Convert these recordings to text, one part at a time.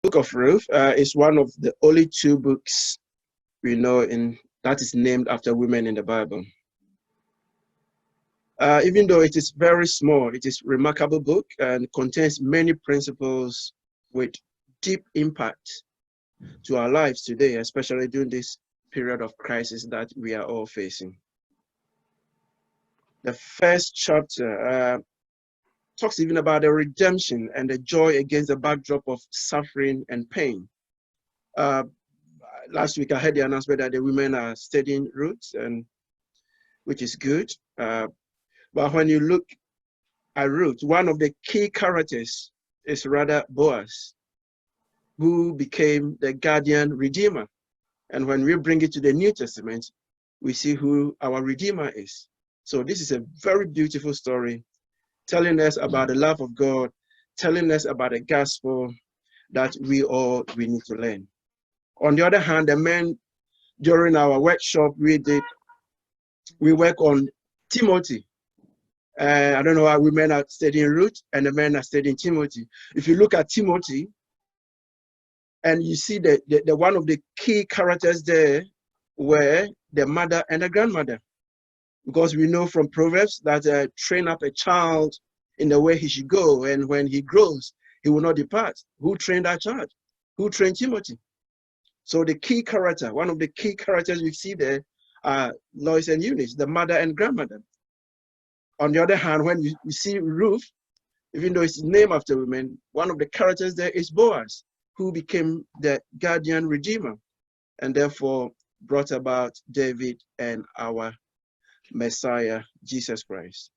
Book of Ruth is one of the only two books we know that is named after women in the Bible. Even though it is very small, it is a remarkable book and contains many principles with deep impact to our lives today, especially during this period of crisis that we are all facing. The first chapter talks even about the redemption and the joy against the backdrop of suffering and pain. Last week I heard the announcement that the women are studying Ruth, and which is good. But when you look at Ruth, one of the key characters is rather Boaz, who became the guardian redeemer. And when we bring it to the New Testament, we see who our Redeemer is. So this is a very beautiful story, telling us about the love of God, telling us about the gospel that we need to learn. On the other hand, the men, during our workshop, we work on Timothy. I don't know why women are studying Ruth and the men are studying Timothy. If you look at Timothy, and you see the one of the key characters there were the mother and the grandmother, because we know from Proverbs that train up a child in the way he should go, and when he grows, he will not depart. Who trained that child? Who trained Timothy? So the key character, one of the key characters we see there are Lois and Eunice, the mother and grandmother. On the other hand, when we see Ruth, even though it's named after women, one of the characters there is Boaz, who became the guardian redeemer and therefore brought about David and our Messiah, Jesus Christ.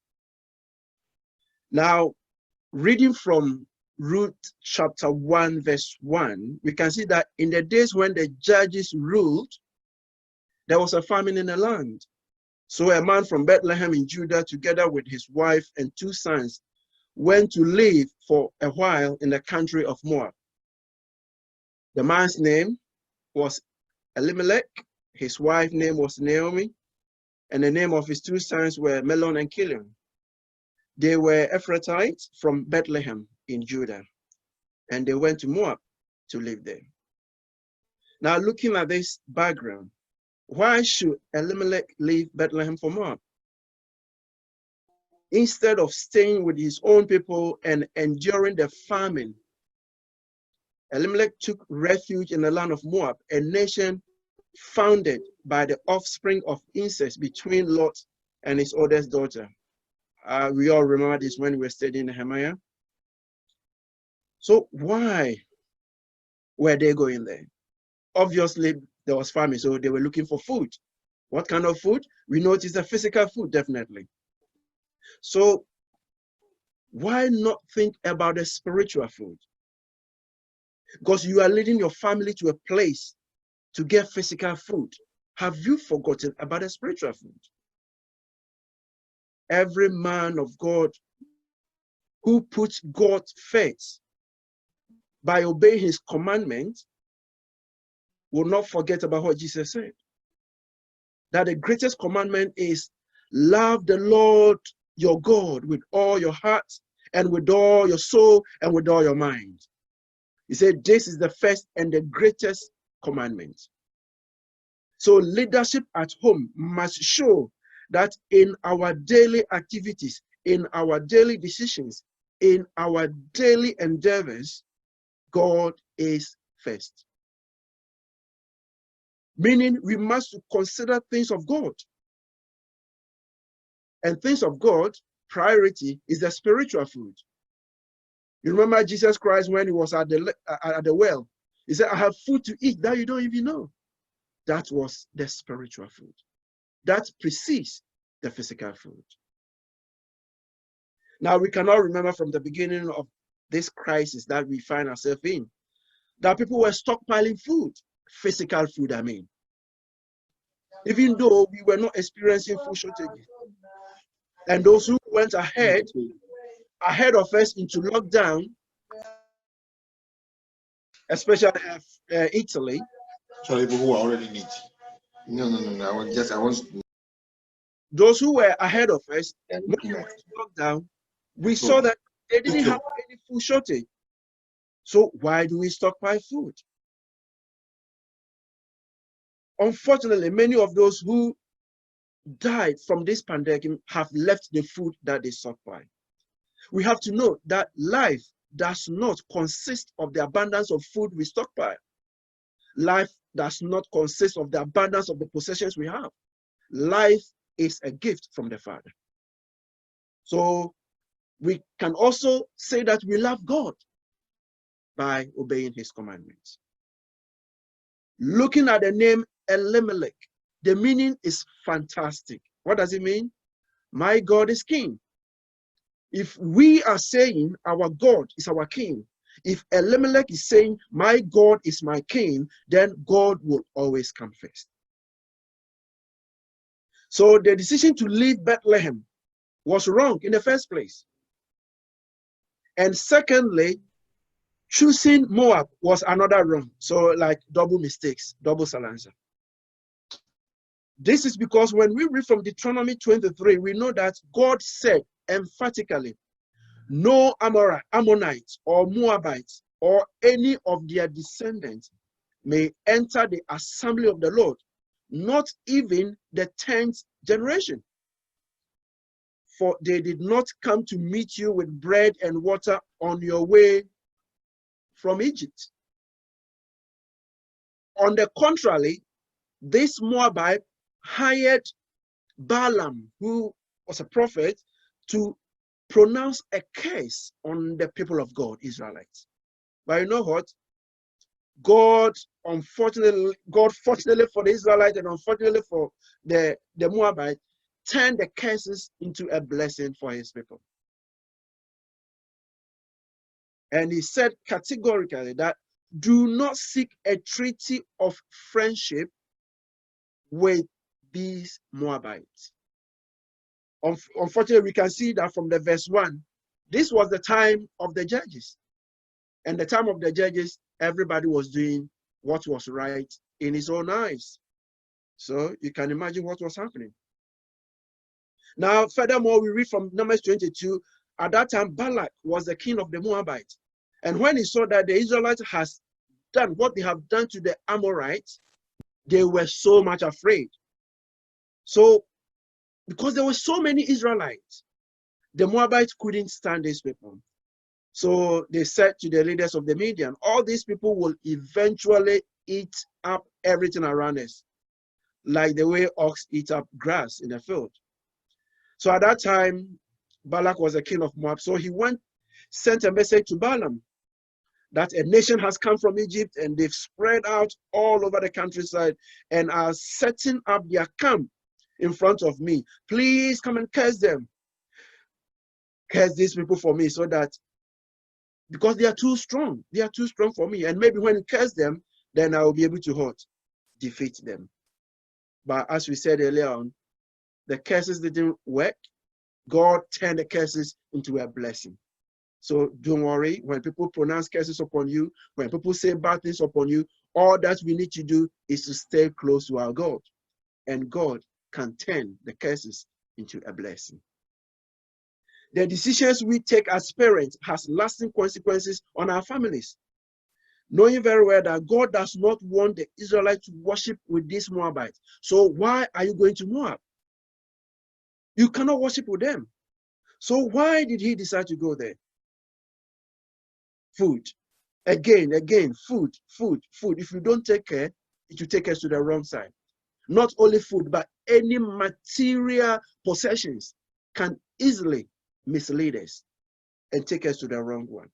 Now, reading from Ruth chapter 1, verse 1, we can see that in the days when the judges ruled, there was a famine in the land. So a man from Bethlehem in Judah, together with his wife and 2 sons, went to live for a while in the country of Moab. The man's name was Elimelech, his wife's name was Naomi, and the name of his 2 sons were Mahlon and Chilion. They were Ephrathites from Bethlehem in Judah, and they went to Moab to live there. Now, looking at this background, why should Elimelech leave Bethlehem for Moab? Instead of staying with his own people and enduring the famine, Elimelech took refuge in the land of Moab, a nation founded by the offspring of incest between Lot and his oldest daughter. We all remember this when we were studying Nehemiah. So why were they going there? Obviously, there was famine, so they were looking for food. What kind of food? We noticed the physical food, definitely. So why not think about the spiritual food? Because you are leading your family to a place to get physical food. Have you forgotten about the spiritual food? Every man of God who puts God first by obeying his commandments will not forget about what Jesus said. That the greatest commandment is love the Lord your God with all your heart and with all your soul and with all your mind. He said this is the first and the greatest commandment. So leadership at home must show that in our daily activities, in our daily decisions, in our daily endeavors, God is first. Meaning we must consider things of God. And things of God, priority is the spiritual food. You remember Jesus Christ when he was at the well, he said, I have food to eat that you don't even know. That was the spiritual food. That precedes the physical food. Now, we cannot remember from the beginning of this crisis that we find ourselves in, that people were stockpiling food, physical food, I mean. Even though we were not experiencing food shortages. And those who went ahead of us into lockdown, especially Italy. Sorry, people who already need. No. I want. Those who were ahead of us, when we went to lockdown, we saw that they didn't have any food shortage. So why do we stockpile food? Unfortunately, many of those who died from this pandemic have left the food that they stockpile. We have to know that life does not consist of the abundance of food we stockpile. Life does not consist of the abundance of the possessions we have. Life is a gift from the Father. So we can also say that we love God by obeying his commandments. Looking at the name Elimelech, the meaning is fantastic. What does it mean? My God is king. If we are saying our God is our king, if Elimelech is saying my God is my king, then God will always come first. So the decision to leave Bethlehem was wrong in the first place. And secondly, choosing Moab was another wrong. So like double mistakes, double silencer. This is because when we read from Deuteronomy 23, we know that God said emphatically, no Ammonites or Moabites or any of their descendants may enter the assembly of the Lord, not even the 10th generation. For they did not come to meet you with bread and water on your way from Egypt. On the contrary, this Moabite hired Balaam, who was a prophet, to pronounce a curse on the people of God, Israelites. But you know what? God, fortunately for the Israelites and unfortunately for the Moabite, turned the curses into a blessing for his people. And he said categorically that do not seek a treaty of friendship with these Moabites. Unfortunately, we can see that from the verse 1. This was the time of the judges. And the time of the judges, everybody was doing what was right in his own eyes. So you can imagine what was happening. Now, furthermore, we read from Numbers 22, at that time, Balak was the king of the Moabites. And when he saw that the Israelites has done what they have done to the Amorites, they were so much afraid. So, because there were so many Israelites, the Moabites couldn't stand these people. So they said to the leaders of the Midian, all these people will eventually eat up everything around us, like the way ox eat up grass in a field. So at that time, Balak was the king of Moab. So he sent a message to Balaam that a nation has come from Egypt and they've spread out all over the countryside and are setting up their camp in front of me. Please come and curse them. Curse these people for me so that, because they are too strong. They are too strong for me. And maybe when you curse them, then I will be able to defeat them. But as we said earlier on, the curses didn't work. God turned the curses into a blessing. So don't worry, when people pronounce curses upon you, when people say bad things upon you, all that we need to do is to stay close to our God. And God can turn the curses into a blessing. The decisions we take as parents has lasting consequences on our families. Knowing very well that God does not want the Israelites to worship with these Moabites. So why are you going to Moab? You cannot worship with them. So why did he decide to go there? Food. Again, food. If you don't take care, it will take us to the wrong side. Not only food, but any material possessions can easily mislead us and take us to the wrong one.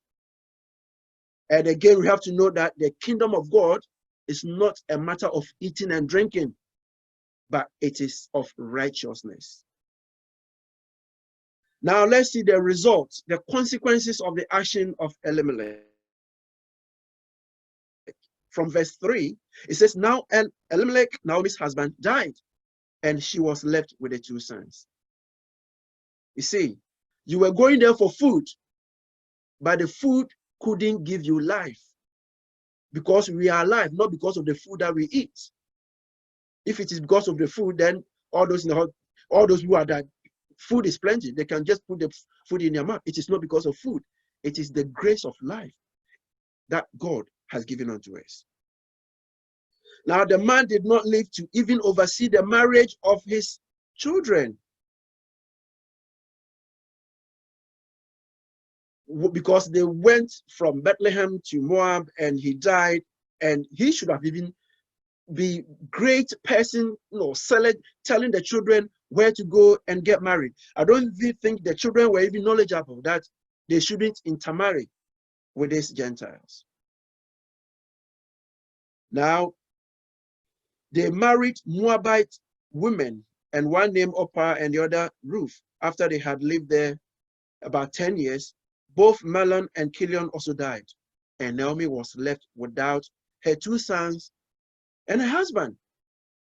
And again, we have to know that the kingdom of God is not a matter of eating and drinking, but it is of righteousness. Now let's see the results, the consequences of the action of Elimelech. From verse 3, it says, now Elimelech, Naomi's husband, died, and she was left with the 2 sons. You see, you were going there for food, but the food couldn't give you life, because we are alive, not because of the food that we eat. If it is because of the food, then all those who are that food is plenty, they can just put the food in their mouth. It is not because of food. It is the grace of life. that God has given unto us. Now, the man did not live to even oversee the marriage of his children, because they went from Bethlehem to Moab and he died, and he should have even be great person, telling the children where to go and get married. I don't even think the children were even knowledgeable that they shouldn't intermarry with these Gentiles. Now, they married Moabite women, and one named Oprah and the other Ruth. After they had lived there about 10 years, both Mahlon and Chilion also died, and Naomi was left without her 2 sons and her husband.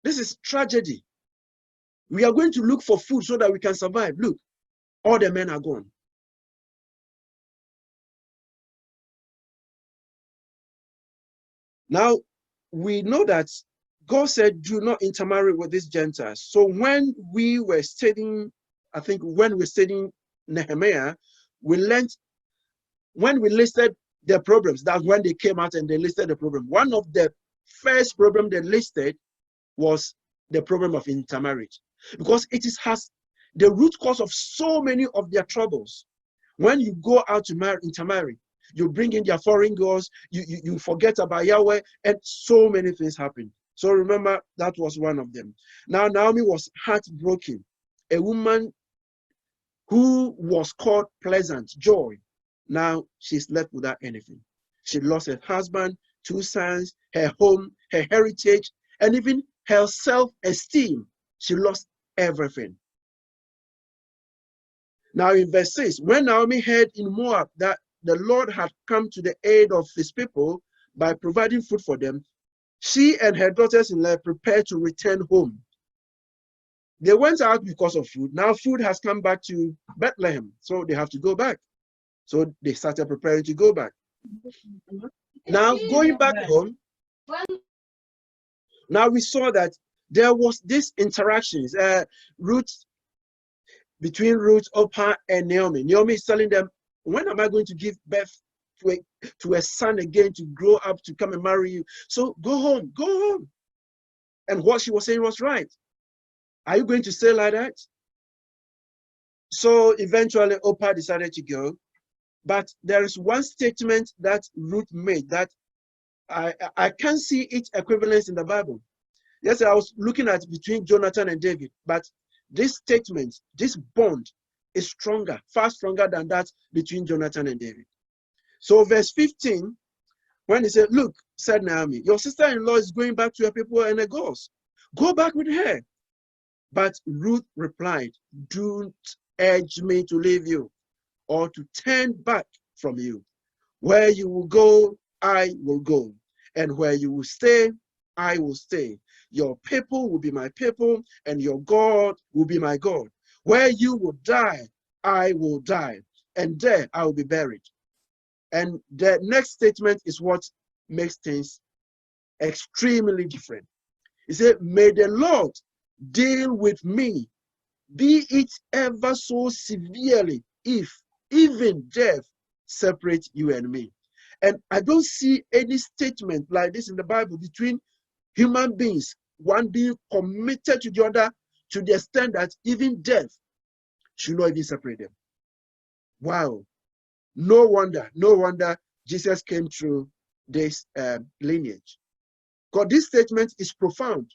This is tragedy. We are going to look for food so that we can survive. Look, all the men are gone. Now, we know that God said, do not intermarry with these Gentiles. So when we were studying, I think when we were studying Nehemiah, we learned, when we listed the problems, that's when they came out and they listed the problem. One of the first problems they listed was the problem of intermarriage, because it has the root cause of so many of their troubles. When you go out to intermarry, you bring in their foreign gods, you forget about Yahweh, and so many things happen. So remember, that was one of them. Now, Naomi was heartbroken, a woman who was called pleasant, joy. Now she's left without anything. She lost her husband, 2 sons, her home, her heritage, and even her self-esteem. She lost everything. Now in verse 6, when Naomi heard in Moab that the Lord had come to the aid of his people by providing food for them, she and her daughters-in-law prepared to return home. They went out because of food. Now food has come back to Bethlehem, so they have to go back. So they started preparing to go back. Now going back home, now we saw that there was this interactions, between Ruth, Oprah, and Naomi. Naomi is telling them, when am I going to give birth to a son again, to grow up, to come and marry you? So go home, go home. And what she was saying was right. Are you going to stay like that? So eventually Oprah decided to go. But there is one statement that Ruth made that I can't see its equivalence in the Bible. Yes, I was looking at between Jonathan and David, but this statement, this bond is stronger, far stronger than that between Jonathan and David. So verse 15, when he said, look, said Naomi, your sister-in-law is going back to her people and her gods. Go back with her. But Ruth replied, don't urge me to leave you or to turn back from you. Where you will go, I will go. And where you will stay, I will stay. Your people will be my people, and your God will be my God. Where you will die, I will die, and there I will be buried. And the next statement is what makes things extremely different. He said, may the Lord deal with me, be it ever so severely, if even death separates you and me. And I don't see any statement like this in the Bible between human beings, one being committed to the other to the extent that even death should not even separate them. Wow. No wonder Jesus came through this lineage. Because this statement is profound.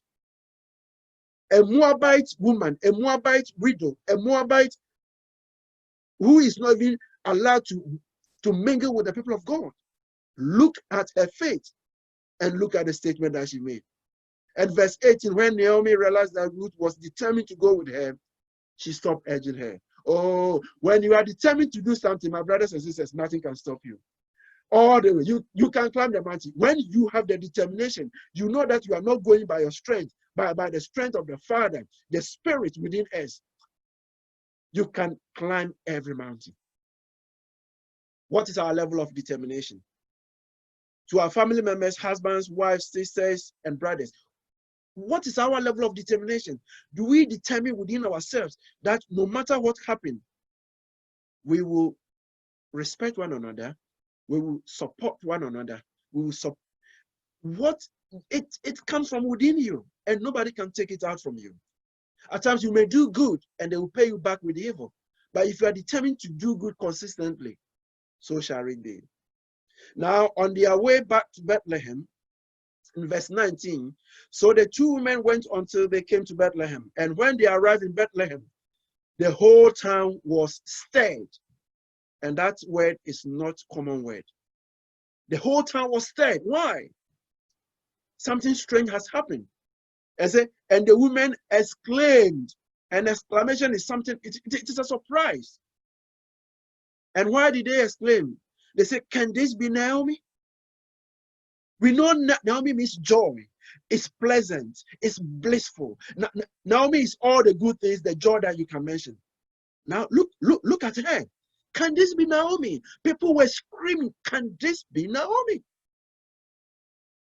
A Moabite woman, a Moabite widow, a Moabite who is not even allowed to mingle with the people of God. Look at her faith and look at the statement that she made. And verse 18, when Naomi realized that Ruth was determined to go with her, she stopped urging her. Oh, when you are determined to do something, my brothers and sisters, nothing can stop you. All the way, you can climb the mountain. When you have the determination, you know that you are not going by your strength, by the strength of the Father, the Spirit within us. You can climb every mountain. What is our level of determination? To our family members, husbands, wives, sisters, and brothers, what is our level of determination? Do we determine within ourselves that no matter what happens, we will respect one another, We will support one another. We will support what it comes from within you, and nobody can take it out from you. At times you may do good and they will pay you back with evil. But if you are determined to do good consistently, so shall it be. Now, on their way back to Bethlehem, in verse 19, so the two women went until they came to Bethlehem. And when they arrived in Bethlehem, the whole town was stirred. And that word is not a common word. The whole town was stirred. Why? Something strange has happened. And the women exclaimed. An exclamation is something, it is a surprise. And why did they exclaim? They said, can this be Naomi? We know Naomi means joy. It's pleasant. It's blissful. Naomi is all the good things, the joy that you can mention. Now look at her. Can this be Naomi? People were screaming, can this be Naomi?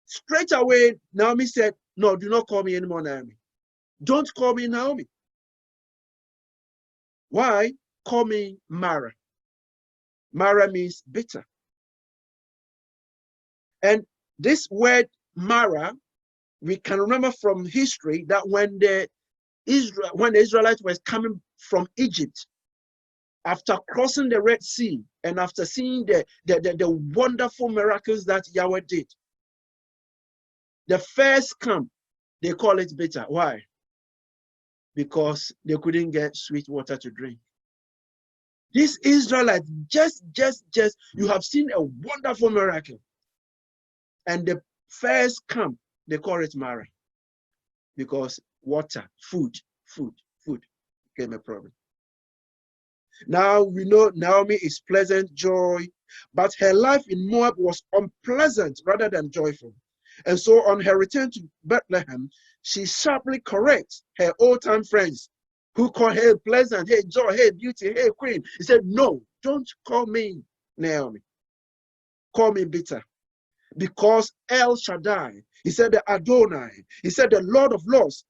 Straight away, Naomi said, no, do not call me anymore Naomi. Don't call me Naomi. Why? Call me Mara. Mara means bitter. And this word Mara, we can remember from history that when the Israelites were coming from Egypt, after crossing the Red Sea and after seeing the wonderful miracles that Yahweh did, the first camp, they call it bitter. Why? Because they couldn't get sweet water to drink. These Israelites, just, you have seen a wonderful miracle. And the first camp, they call it Mara. Because water, food became a problem. Now we know Naomi is pleasant, joy, but her life in Moab was unpleasant rather than joyful. And so on her return to Bethlehem, she sharply corrects her old-time friends who call her pleasant, hey joy, hey beauty, hey queen. He said, no, don't call me Naomi. Call me bitter. Because El Shaddai, he said the Adonai, he said the Lord of Lords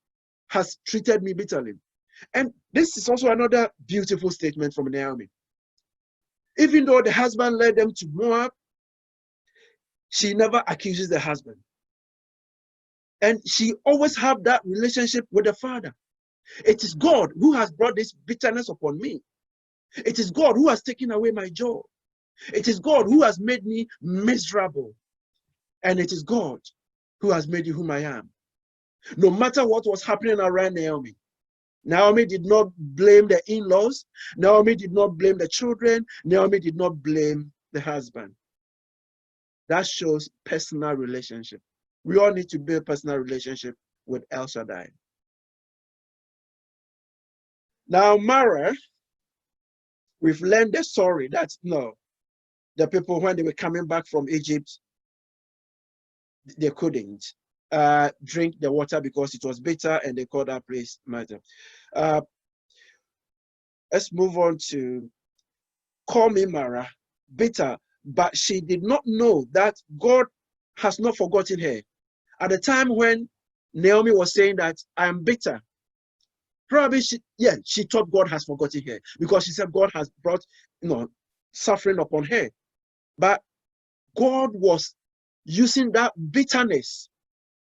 has treated me bitterly. And this is also another beautiful statement from Naomi. Even though the husband led them to Moab, she never accuses the husband. And she always have that relationship with the father. It is God who has brought this bitterness upon me. It is God who has taken away my joy. It is God who has made me miserable. And it is God who has made you whom I am. No matter what was happening around Naomi, Naomi did not blame the in-laws. Naomi did not blame the children. Naomi did not blame the husband. That shows personal relationship. We all need to build personal relationship with El Shaddai. Now, Mara, we've learned the story that the people, when they were coming back from Egypt, they couldn't drink the water because it was bitter, and they called that place Mara. Let's move on to call me Mara, bitter, but she did not know that God has not forgotten her. At the time when Naomi was saying that I am bitter, probably she thought God has forgotten her because she said God has brought suffering upon her. But God was using that bitterness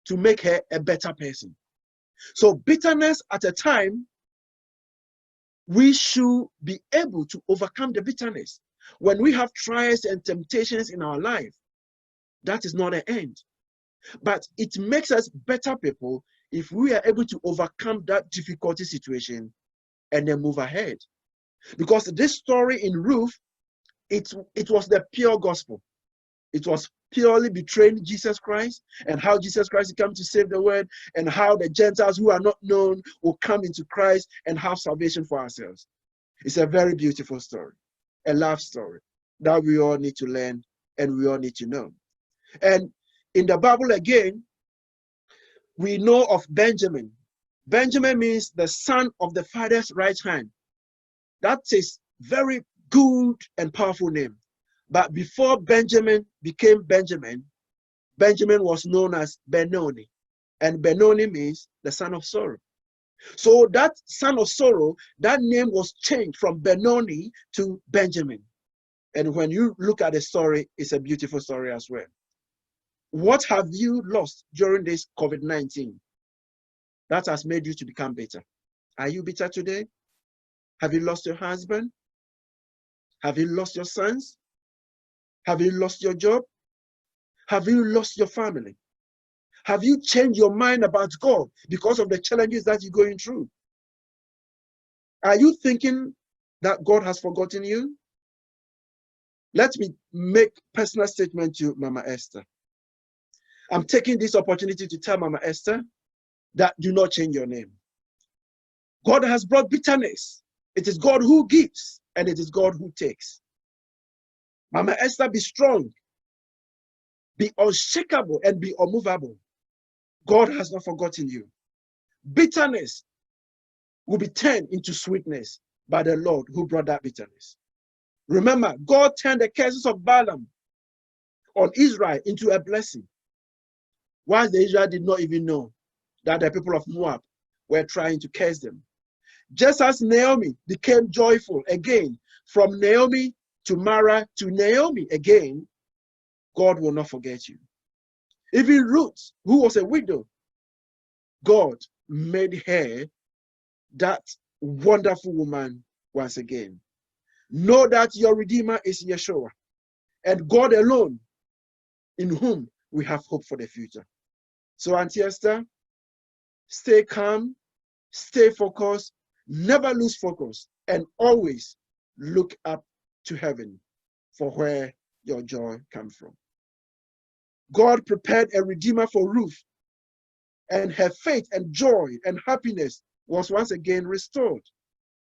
to make her a better person. So bitterness at a time, we should be able to overcome the bitterness. When we have trials and temptations in our life, that is not an end. But it makes us better people if we are able to overcome that difficulty situation and then move ahead. Because this story in Ruth, it was the pure gospel. It was purely betraying Jesus Christ and how Jesus Christ came to save the world and how the Gentiles who are not known will come into Christ and have salvation for ourselves. It's a very beautiful story, a love story that we all need to learn and we all need to know. And in the Bible again, we know of Benjamin. Benjamin means the son of the father's right hand. That is very good and powerful name. But before Benjamin became Benjamin, Benjamin was known as Benoni. And Benoni means the son of sorrow. So that son of sorrow, that name was changed from Benoni to Benjamin. And when you look at the story, it's a beautiful story as well. What have you lost during this COVID-19 that has made you to become bitter? Are you bitter today? Have you lost your husband? Have you lost your sons? Have you lost your job? Have you lost your family? Have you changed your mind about God because of the challenges that you're going through? Are you thinking that God has forgotten you? Let me make personal statement to Mama Esther. I'm taking this opportunity to tell Mama Esther that do not change your name. God has brought bitterness. It is God who gives, and it is God who takes. Mama Esther, be strong, be unshakable, and be unmovable. God has not forgotten you. Bitterness will be turned into sweetness by the Lord who brought that bitterness. Remember, God turned the curses of Balaam on Israel into a blessing, whilst the Israel did not even know that the people of Moab were trying to curse them. Just as Naomi became joyful again, from Naomi to Mara to Naomi again, God will not forget you. Even Ruth, who was a widow, God made her that wonderful woman once again. Know that your Redeemer is Yeshua, and God alone, in whom we have hope for the future. So, Auntie Esther, stay calm, stay focused, never lose focus, and always look up to heaven for where your joy comes from. God prepared a Redeemer for Ruth, and her faith and joy and happiness was once again restored,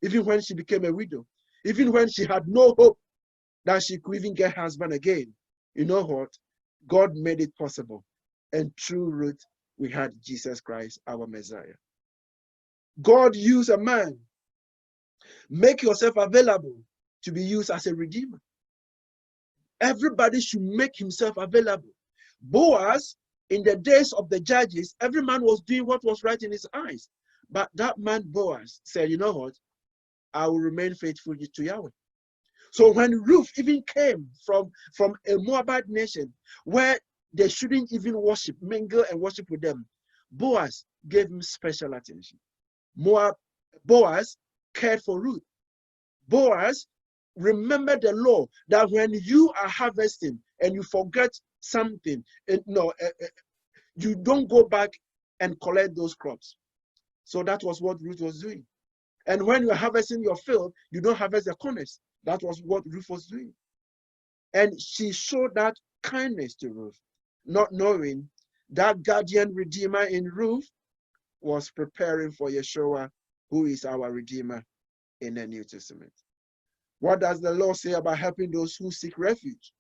even when she became a widow, even when she had no hope that she could even get husband again. You know what? God made it possible. And through Ruth, we had Jesus Christ, our Messiah. God used a man. Make yourself available to be used as a redeemer. Everybody should make himself available. Boaz, in the days of the judges, every man was doing what was right in his eyes. But that man, Boaz, said, you know what? I will remain faithful to Yahweh. So when Ruth even came from a Moabite nation where they shouldn't even worship, mingle and worship with them, Boaz gave him special attention. Boaz cared for Ruth. Boaz remembered the law that when you are harvesting and you forget something, you don't go back and collect those crops. So that was what Ruth was doing. And when you're harvesting your field, you don't harvest the corners. That was what Ruth was doing. And she showed that kindness to Ruth, not knowing that guardian redeemer in Ruth was preparing for Yeshua, who is our Redeemer in the New Testament. What does the law say about helping those who seek refuge?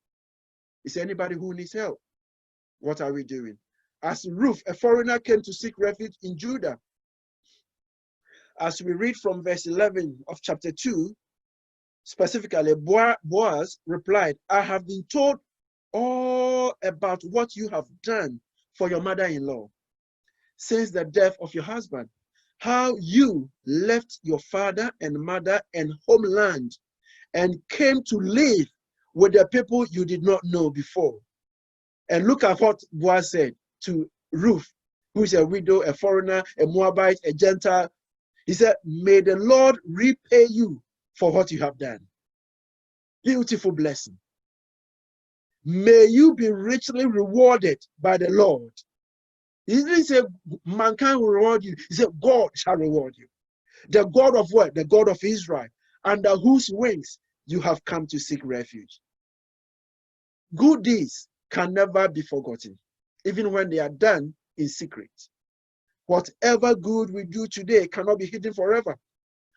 Is anybody who needs help? What are we doing? As Ruth, a foreigner, came to seek refuge in Judah, as we read from verse 11 of chapter 2, specifically, Boaz replied, I have been told all about what you have done for your mother-in-law since the death of your husband, how you left your father and mother and homeland and came to live with the people you did not know before. And look at what Boaz said to Ruth, who is a widow, a foreigner, a Moabite, a Gentile. He said, may the Lord repay you for what you have done. Beautiful blessing. May you be richly rewarded by the Lord. He didn't say mankind will reward you. He said God shall reward you. The God of what? The God of Israel, under whose wings you have come to seek refuge. Good deeds can never be forgotten, even when they are done in secret. Whatever good we do today cannot be hidden forever.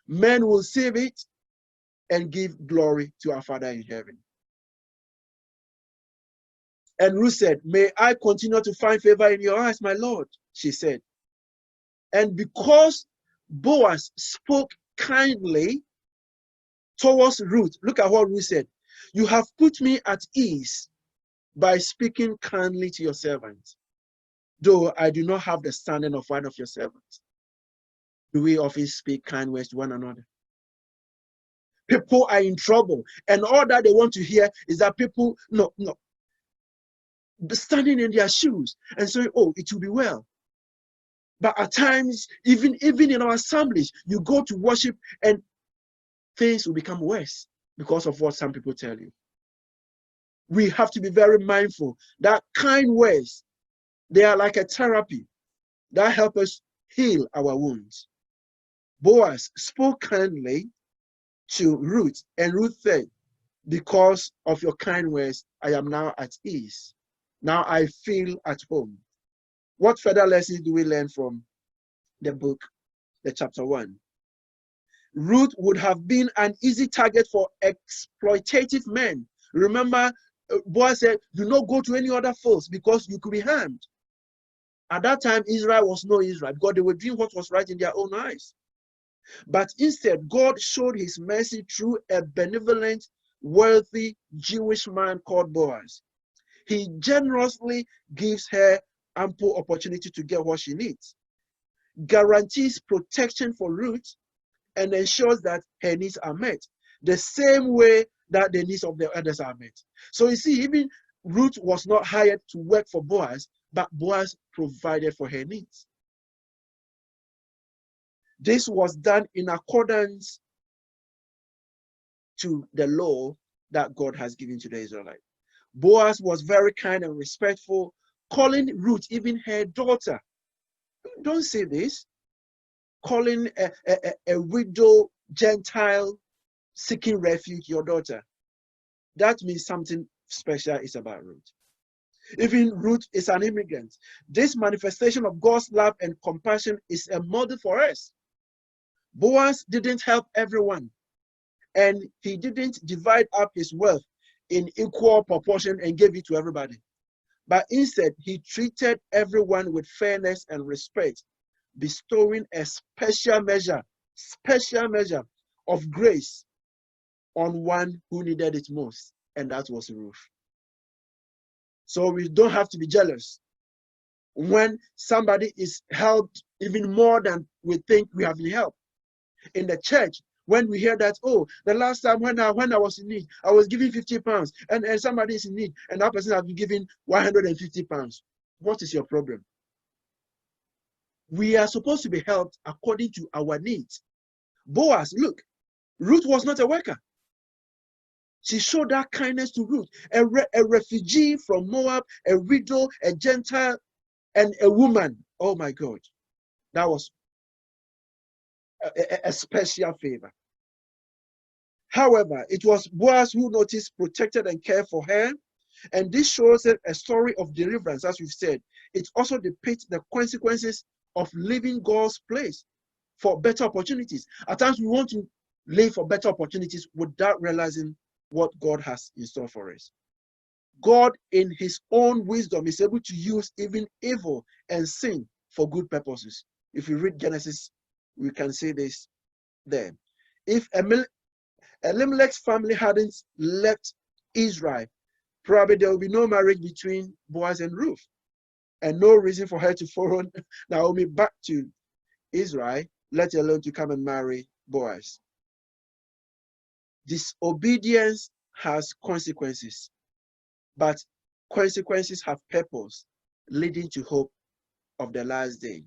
Men will save it and give glory to our Father in heaven. And Ruth said, may I continue to find favor in your eyes, my Lord, she said. And because Boaz spoke kindly towards Ruth, look at what Ruth said. You have put me at ease by speaking kindly to your servant, though I do not have the standing of one of your servants. Do we often speak kind words to one another? People are in trouble, and all that they want to hear is that people standing in their shoes and saying, oh, it will be well. But at times, even in our assemblies, you go to worship and things will become worse because of what some people tell you. We have to be very mindful that kind words, they are like a therapy that help us heal our wounds. Boaz spoke kindly to Ruth, and Ruth said, because of your kind words, I am now at ease. Now I feel at home. What further lessons do we learn from the book, the chapter 1? Ruth would have been an easy target for exploitative men. Remember, Boaz said, do not go to any other foes because you could be harmed. At that time, Israel was no Israel because they were doing what was right in their own eyes. But instead, God showed his mercy through a benevolent, wealthy Jewish man called Boaz. He generously gives her ample opportunity to get what she needs, guarantees protection for Ruth, and ensures that her needs are met the same way that the needs of the others are met. So you see, even Ruth was not hired to work for Boaz, but Boaz provided for her needs. This was done in accordance to the law that God has given to the Israelites. Boaz was very kind and respectful, calling Ruth even her daughter. Don't say this. Calling a widow Gentile seeking refuge your daughter. That means something special is about Ruth. Even Ruth is an immigrant. This manifestation of God's love and compassion is a model for us. Boaz didn't help everyone, and he didn't divide up his wealth in equal proportion and gave it to everybody. But instead, he treated everyone with fairness and respect, bestowing a special measure of grace on one who needed it most, and that was Ruth. So we don't have to be jealous when somebody is helped even more than we think we have been helped. In the church, when we hear that, oh, the last time when I was in need, I was giving 50 pounds, and somebody is in need, and that person has been given 150 pounds. What is your problem? We are supposed to be helped according to our needs. Boaz, look, Ruth was not a worker. She showed that kindness to Ruth, a refugee from Moab, a widow, a Gentile, and a woman. Oh my God, that was a special favor. However, it was Boaz who noticed, protected, and cared for her. And this shows a story of deliverance, as we've said. It also depicts the consequences of leaving God's place for better opportunities. At times, we want to live for better opportunities without realizing what God has in store for us. God, in his own wisdom, is able to use even evil and sin for good purposes. If you read Genesis, we can see this there. If Elimelech's family hadn't left Israel, probably there will be no marriage between Boaz and Ruth, and no reason for her to follow Naomi back to Israel, let alone to come and marry Boaz. Disobedience has consequences, but consequences have purpose, leading to hope of the last day.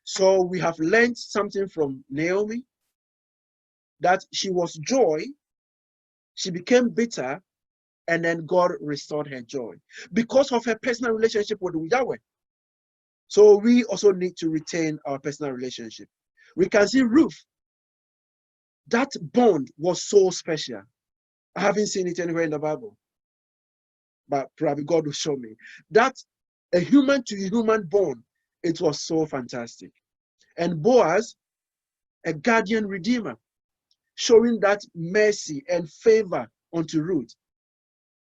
So we have learned something from Naomi, that she was joy, she became bitter, and then God restored her joy because of her personal relationship with Yahweh. So we also need to retain our personal relationship. We can see Ruth, that bond was so special. I haven't seen it anywhere in the Bible, but probably God will show me. That a human to human bond, it was so fantastic. And Boaz, a guardian redeemer, showing that mercy and favor unto Ruth.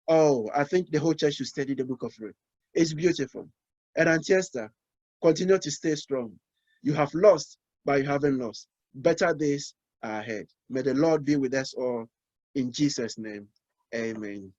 Oh, I think the whole church should study the book of Ruth. It's beautiful. And Auntie Esther, continue to stay strong. You have lost, but you haven't lost. Better days are ahead. May the Lord be with us all. In Jesus' name, amen.